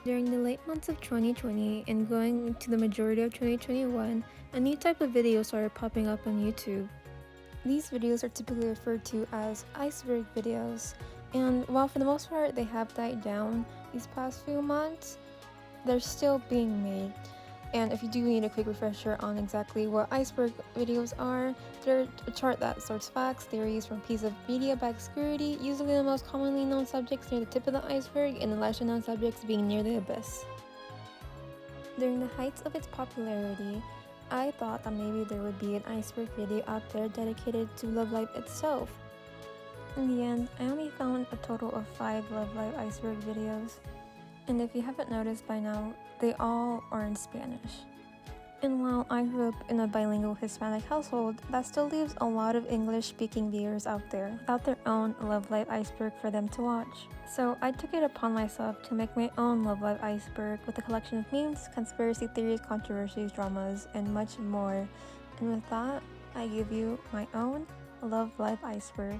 During the late months of 2020 and going into the majority of 2021, a new type of video started popping up on YouTube. These videos are typically referred to as iceberg videos, and while for the most part they have died down these past few months, they're still being made. And if you do need a quick refresher on exactly what iceberg videos are, they're a chart that sorts facts, theories from a piece of media by obscurity, usually the most commonly known subjects near the tip of the iceberg and the lesser known subjects being near the abyss. During the heights of its popularity, I thought that maybe there would be an iceberg video out there dedicated to Love Live itself. In the end, I only found a total of 5 Love Live iceberg videos. And if you haven't noticed by now, they all are in Spanish. And while I grew up in a bilingual Hispanic household, that still leaves a lot of English-speaking viewers out there without their own Love Live iceberg for them to watch. So I took it upon myself to make my own Love Live iceberg with a collection of memes, conspiracy theories, controversies, dramas, and much more. And with that, I give you my own Love Live iceberg.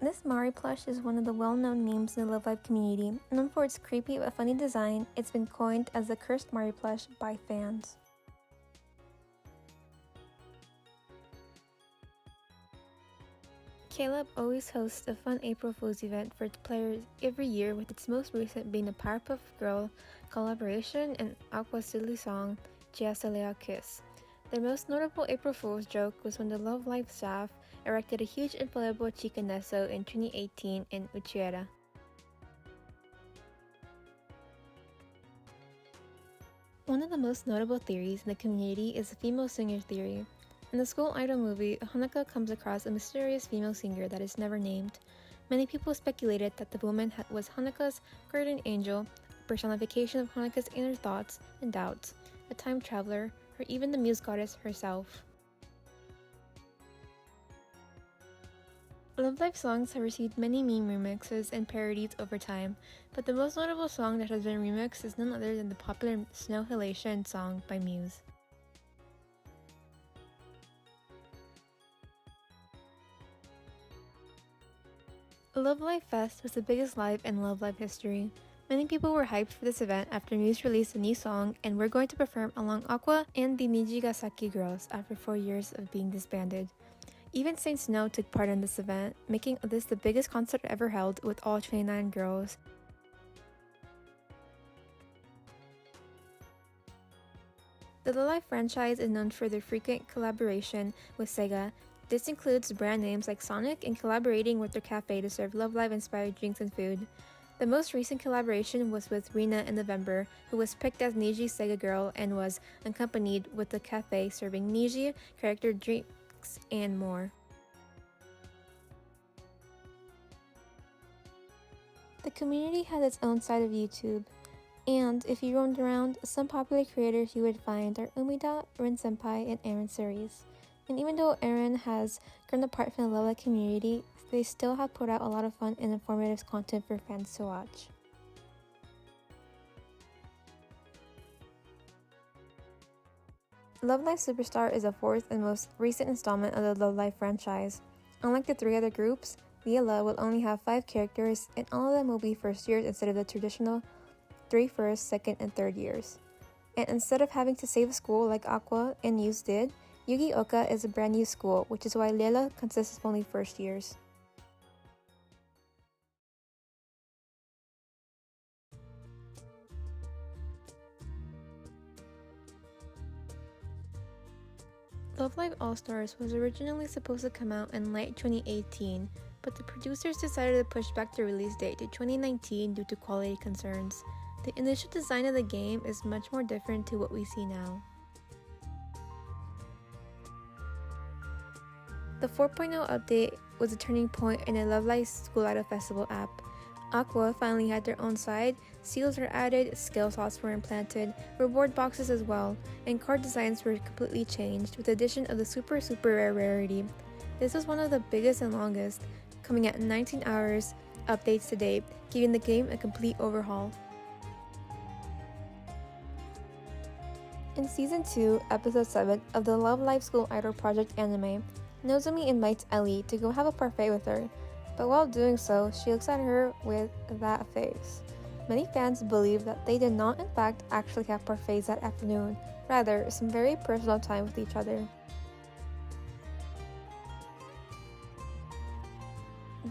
This Mari plush is one of the well-known memes in the Love Live community. Known for its creepy but funny design, it's been coined as the cursed Mari plush by fans. Caleb always hosts a fun April Fool's event for its players every year, with its most recent being the Powerpuff Girl collaboration and aqours song llsif. Their most notable April Fool's joke was when the Love Live staff erected a huge inflatable chicaneso in 2018 in Uchiera. One of the most notable theories in the community is the female singer theory. In the school idol movie, Hanukkah comes across a mysterious female singer that is never named. Many people speculated that the woman was Hanukkah's guardian angel, a personification of Hanukkah's inner thoughts and doubts, a time traveler, or even the muse goddess herself. Love Live songs have received many meme remixes and parodies over time, but the most notable song that has been remixed is none other than the popular Snow Halation song by Muse. Love Live Fest was the biggest live in Love Live history. Many people were hyped for this event after Muse released a new song and were going to perform along Aqua and the Nijigasaki Girls after 4 years of being disbanded. Even Saint Snow took part in this event, making this the biggest concert ever held with all 29 girls. The Love Live franchise is known for their frequent collaboration with Sega. This includes brand names like Sonic and collaborating with their cafe to serve Love Live inspired drinks and food. The most recent collaboration was with Rina in November, who was picked as Niji's Sega girl and was accompanied with the cafe serving Niji character drinks and more. The community has its own side of YouTube, and if you roamed around, some popular creators you would find are Umida, Rin Senpai, and Aaron Series. And even though Aaron has grown apart from the Love Live community, they still have put out a lot of fun and informative content for fans to watch. Love Live Superstar is the 4th and most recent installment of the Love Live franchise. Unlike the 3 other groups, Liela will only have 5 characters, and all of them will be first years instead of the traditional 3 first, second, and third years. And instead of having to save a school like Aqua and Muse did, Yugi Oka is a brand new school, which is why Liela consists of only first years. Love Live All-Stars was originally supposed to come out in late 2018, but the producers decided to push back the release date to 2019 due to quality concerns. The initial design of the game is much more different to what we see now. The 4.0 update was a turning point in the Love Live School Idolfestival app. Aqua finally had their own side, seals were added, skill slots were implanted, reward boxes as well, and card designs were completely changed with the addition of the super rare rarity. This was one of the biggest and longest, coming at 19 hours updates to date, giving the game a complete overhaul. In Season 2, Episode 7 of the Love Live School Idol Project anime, Nozomi invites Ellie to go have a parfait with her, but while doing so, she looks at her with that face. Many fans believe that they did not in fact actually have parfaits that afternoon, rather some very personal time with each other.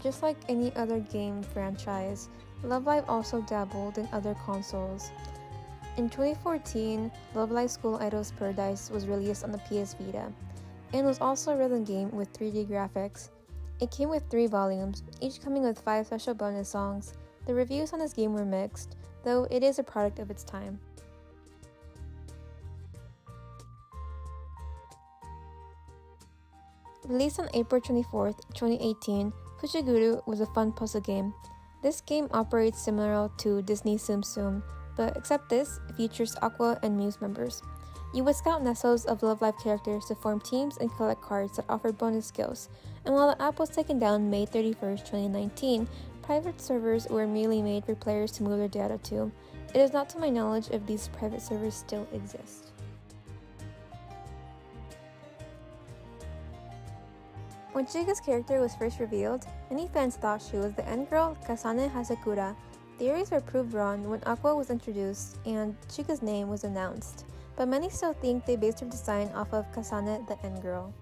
Just like any other game franchise, Love Live also dabbled in other consoles. In 2014, Love Live School Idol's Paradise was released on the PS Vita, and was also a rhythm game with 3D graphics. It came with 3 volumes, each coming with 5 special bonus songs. The reviews on this game were mixed, though it is a product of its time. Released on April 24, 2018, Fushiguru was a fun puzzle game. This game operates similar to Disney's Tsum Tsum, but except this, it features Aqua and Muse members. You would scout nestles of Love Live characters to form teams and collect cards that offered bonus skills, and while the app was taken down May 31, 2019, private servers were merely made for players to move their data to. It is not to my knowledge if these private servers still exist. When Chika's character was first revealed, many fans thought she was the end girl Kasane Hasakura. Theories were proved wrong when Aqua was introduced and Chika's name was announced, but many still think they based her design off of Kasane the end girl.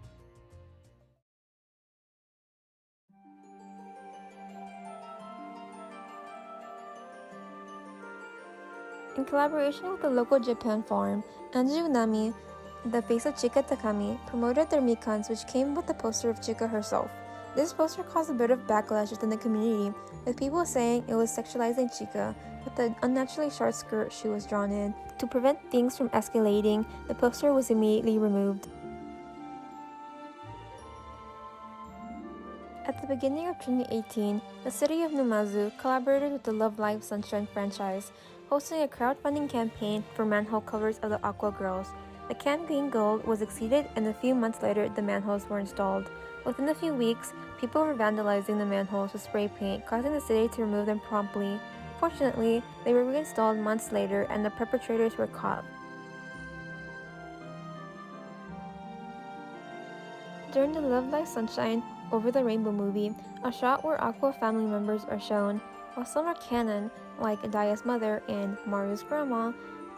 In collaboration with the local Japan farm, Anju Nami, the face of Chika Takami, promoted their Mikans, which came with a poster of Chika herself. This poster caused a bit of backlash within the community, with people saying it was sexualizing Chika with the unnaturally short skirt she was drawn in. To prevent things from escalating, the poster was immediately removed. At the beginning of 2018, the city of Numazu collaborated with the Love Live Sunshine franchise, hosting a crowdfunding campaign for manhole covers of the Aqua Girls. The campaign goal was exceeded, and a few months later, the manholes were installed. Within a few weeks, people were vandalizing the manholes with spray paint, causing the city to remove them promptly. Fortunately, they were reinstalled months later, and the perpetrators were caught. During the Love Live Sunshine Over the Rainbow movie, a shot where Aqua family members are shown. While some are canon, like Daya's mother and Maru's grandma,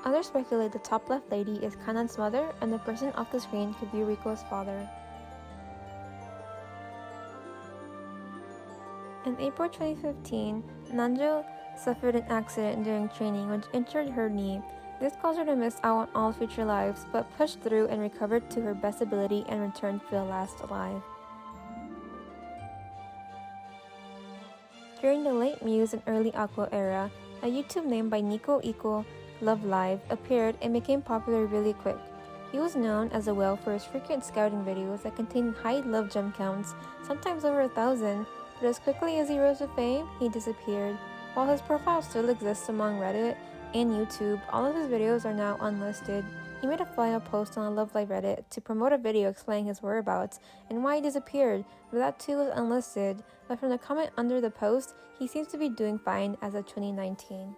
others speculate the top left lady is Kanan's mother and the person off the screen could be Riko's father. In April 2015, Nanjo suffered an accident during training which injured her knee. This caused her to miss out on all future lives, but pushed through and recovered to her best ability and returned to the last alive. During the late Muse and early Aqua era, a YouTube name by Nico Iko Love Live appeared and became popular really quick. He was known as a whale for his frequent scouting videos that contained high love gem counts, sometimes over 1,000, but as quickly as he rose to fame, he disappeared. While his profile still exists among Reddit and YouTube, all of his videos are now unlisted. He made a final post on the Love Live Reddit to promote a video explaining his whereabouts and why he disappeared, but that too was unlisted. But from the comment under the post, he seems to be doing fine as of 2019.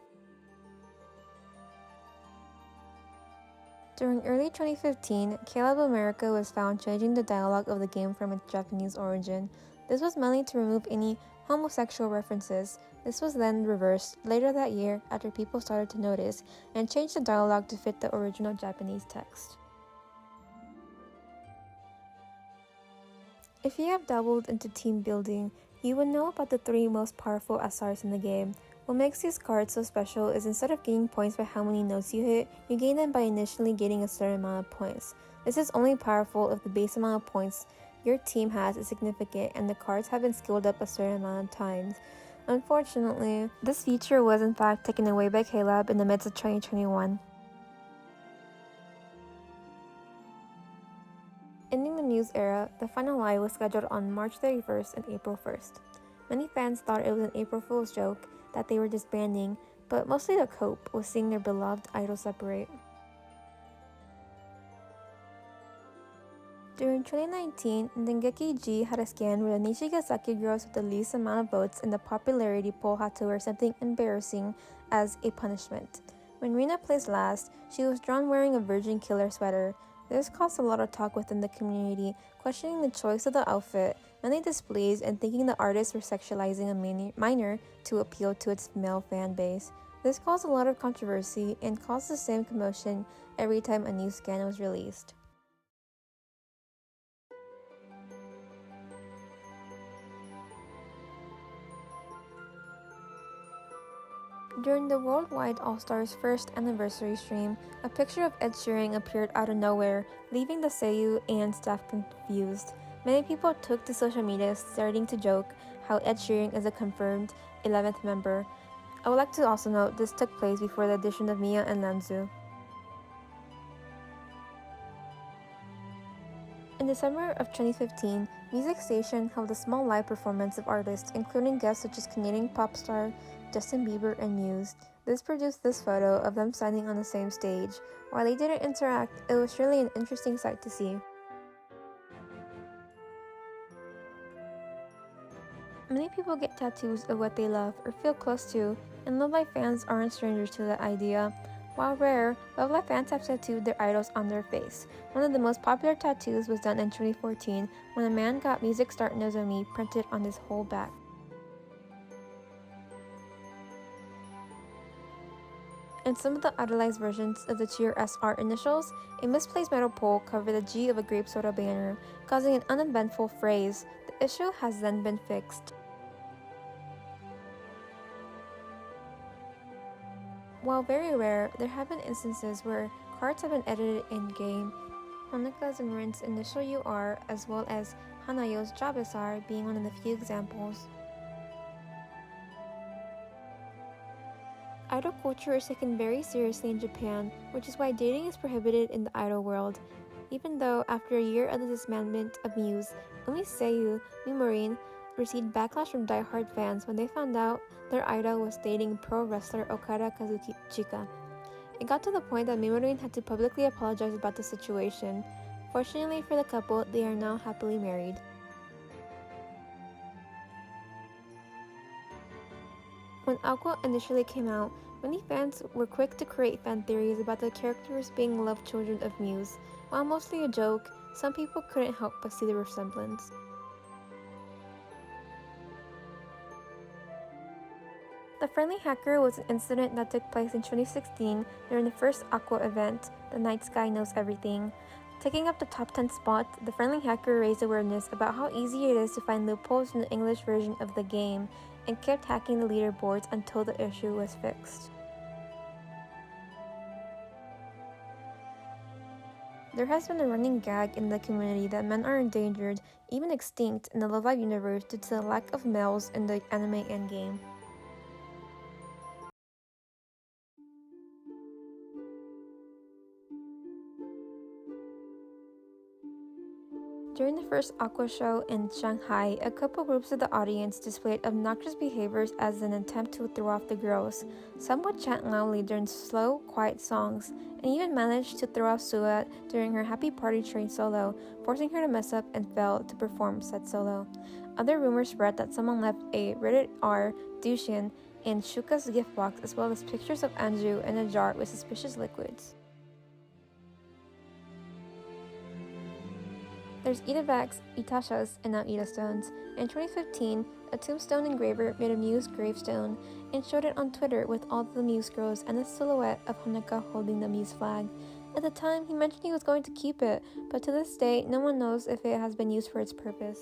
During early 2015, Caleb America was found changing the dialogue of the game from its Japanese origin. This was mainly to remove any homosexual references. This was then reversed later that year after people started to notice and changed the dialogue to fit the original Japanese text. If you have dabbled into team building, you would know about the 3 most powerful SRs in the game. What makes these cards so special is instead of gaining points by how many notes you hit, you gain them by initially getting a certain amount of points. This is only powerful if the base amount of points your team has is significant and the cards have been skilled up a certain amount of times. Unfortunately, this feature was in fact taken away by Caleb in the midst of 2021. Ending the Muse era, the final live was scheduled on March 31st and April 1st. Many fans thought it was an April Fool's joke that they were disbanding, but mostly to cope with seeing their beloved idol separate. During 2019, Dengeki G had a scan where the Nishigasaki girls with the least amount of votes in the popularity poll had to wear something embarrassing as a punishment. When Rina placed last, she was drawn wearing a Virgin Killer sweater. This caused a lot of talk within the community, questioning the choice of the outfit, many displays, and thinking the artists were sexualizing a minor to appeal to its male fan base. This caused a lot of controversy and caused the same commotion every time a new scan was released. During the Worldwide All-Stars first anniversary stream, a picture of Ed Sheeran appeared out of nowhere, leaving the Seiyu and staff confused. Many people took to social media starting to joke how Ed Sheeran is a confirmed 11th member. I would like to also note this took place before the addition of Mia and Lanzu. In December of 2015, Music Station held a small live performance of artists, including guests such as Canadian pop star Justin Bieber and Muse. This produced this photo of them standing on the same stage. While they didn't interact, it was surely an interesting sight to see. Many people get tattoos of what they love or feel close to, and Love Live fans aren't strangers to that idea. While rare, Love Live fans have tattooed their idols on their face. One of the most popular tattoos was done in 2014 when a man got Music Star Nozomi printed on his whole back. In some of the idolized versions of the Cheer SR initials, a misplaced metal pole covered the G of a grape soda banner, causing an uneventful phrase. The issue has then been fixed. While very rare, there have been instances where cards have been edited in-game. Honeka's and Rin's initial UR, as well as Hanayo's Jabasar being one of the few examples. Idol culture is taken very seriously in Japan, which is why dating is prohibited in the idol world. Even though, after a year of the disbandment of Muse, only Seiyu, Mimorin, received backlash from die-hard fans when they found out their idol was dating pro wrestler Okada Kazuchika. It got to the point that Mimorin had to publicly apologize about the situation. Fortunately for the couple, they are now happily married. When Aqua initially came out, many fans were quick to create fan theories about the characters being love children of Muse. While mostly a joke, some people couldn't help but see the resemblance. The Friendly Hacker was an incident that took place in 2016 during the first Aqua event, The Night Sky Knows Everything. Taking up the top 10 spot, the Friendly Hacker raised awareness about how easy it is to find loopholes in the English version of the game, and kept hacking the leaderboards until the issue was fixed. There has been a running gag in the community that men are endangered, even extinct, in the Love Live universe due to the lack of males in the anime endgame. During the first Aqua show in Shanghai, a couple groups of the audience displayed obnoxious behaviors as an attempt to throw off the girls. Some would chant loudly during slow, quiet songs, and even managed to throw off Suat during her Happy Party Train solo, forcing her to mess up and fail to perform said solo. Other rumors spread that someone left a rated R douchen in Shuka's gift box, as well as pictures of Anju in a jar with suspicious liquids. There's Itavax, Itashas, and now Ita stones. In 2015, a tombstone engraver made a Muse gravestone and showed it on Twitter with all the Muse girls and a silhouette of Honeka holding the Muse flag. At the time, he mentioned he was going to keep it, but to this day, no one knows if it has been used for its purpose.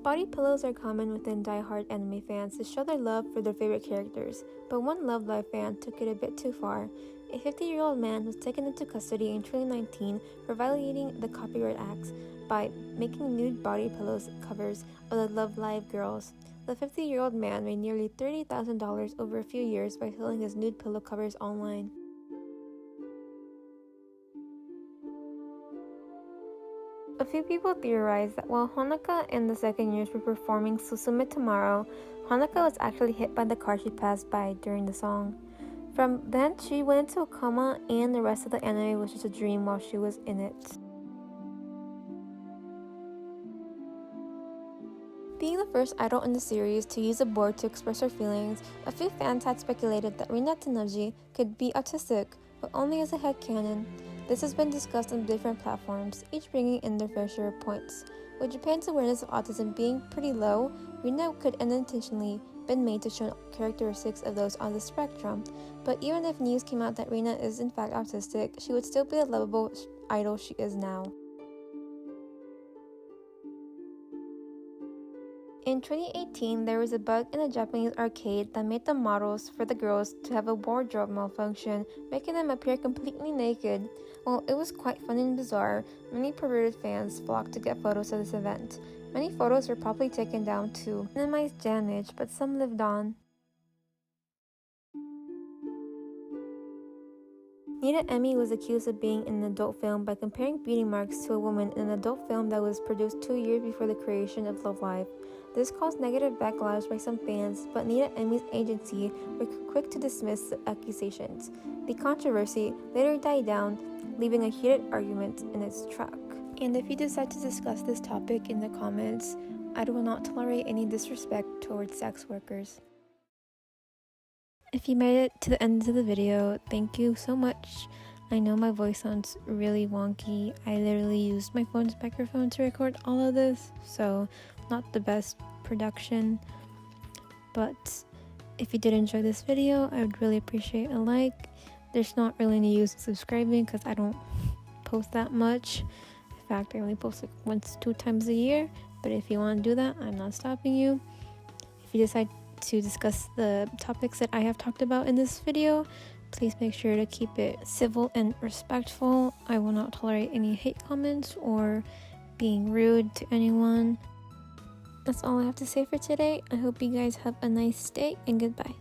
Body pillows are common within die-hard anime fans to show their love for their favorite characters, but one Love Live fan took it a bit too far. A 50-year-old man was taken into custody in 2019 for violating the Copyright Act by making nude body pillows covers of the Love Live girls. The 50-year-old man made nearly $30,000 over a few years by selling his nude pillow covers online. A few people theorized that while Honeka and the second years were performing Susume Tomorrow, Honeka was actually hit by the car she passed by during the song. From then, she went into a coma, and the rest of the anime was just a dream while she was in it. Being the first idol in the series to use a board to express her feelings, a few fans had speculated that Rina Tanuji could be autistic, but only as a headcanon. This has been discussed on different platforms, each bringing in their fair share of points. With Japan's awareness of autism being pretty low, Rina could unintentionally been made to show characteristics of those on the spectrum. But even if news came out that Rina is in fact autistic, she would still be the lovable idol she is now. In 2018, there was a bug in a Japanese arcade that made the models for the girls to have a wardrobe malfunction, making them appear completely naked. While it was quite fun and bizarre, many perverted fans flocked to get photos of this event. Many photos were probably taken down to minimize damage, but some lived on. Nita Emi was accused of being in an adult film by comparing beauty marks to a woman in an adult film that was produced 2 years before the creation of Love Live. This caused negative backlash by some fans, but Nita Emi's agency were quick to dismiss the accusations. The controversy later died down, leaving a heated argument in its track. And if you decide to discuss this topic in the comments, I will not tolerate any disrespect towards sex workers. If you made it to the end of the video, thank you so much. I know my voice sounds really wonky. I literally used my phone's microphone to record all of this, so not the best production. But if you did enjoy this video, I would really appreciate a like. There's not really any use in subscribing because I don't post that much. In fact, I only post like once, 2 times a year. But if you want to do that, I'm not stopping you. If you decide to discuss the topics that I have talked about in this video, please make sure to keep it civil and respectful. I will not tolerate any hate comments or being rude to anyone. That's all I have to say for today. I hope you guys have a nice day and goodbye.